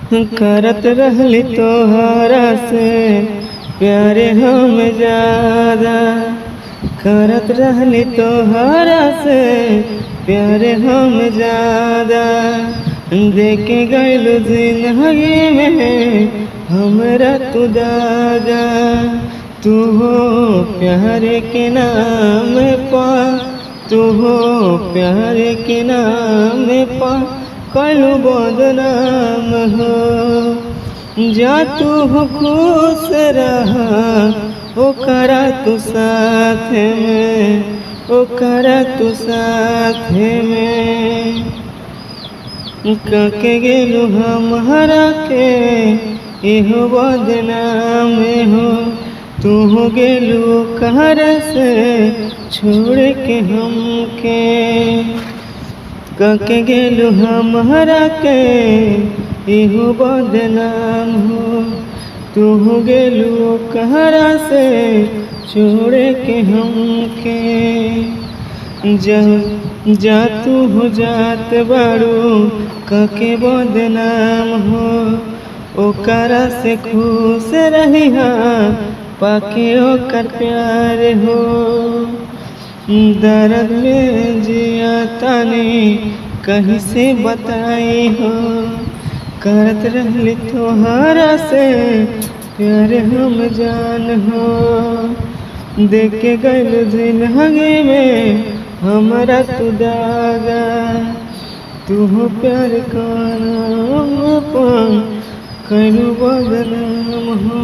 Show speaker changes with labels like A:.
A: करत रहली तोहरा से प्यारे हम ज्यादा, करत रहली तोहरा से प्यारे हम ज्यादा। देके गइलू जिंदगी में हमरा तू दागा, तू हो प्यार के नाम पा, तू हो प्यार के नाम पा कलू बदनाम हो। जा तू हो खुश रहा ओकरा तू साथ में, ओकरा तू साथ में। कके गेलू हमारा के इहो बदनाम हो, तू हो गेलू कहर से छोड़ के हमके। कके गेलू हमारा के इहो बदनाम हो, तू हो गेलू कहरा से छोड़ के हमके। जा तू हो जात बारू कके बदनाम हो, ओकरा से खुश रही पाके ओकर प्यार हो। दर्द में जिया तानी कहीं से बताई हो, करत रहली तोहरा से प्यार हम जान हो। देके गइल जिंदगी में हमरा तू दागा, तू हो प्यार का नाम पा कलू बदनाम हो।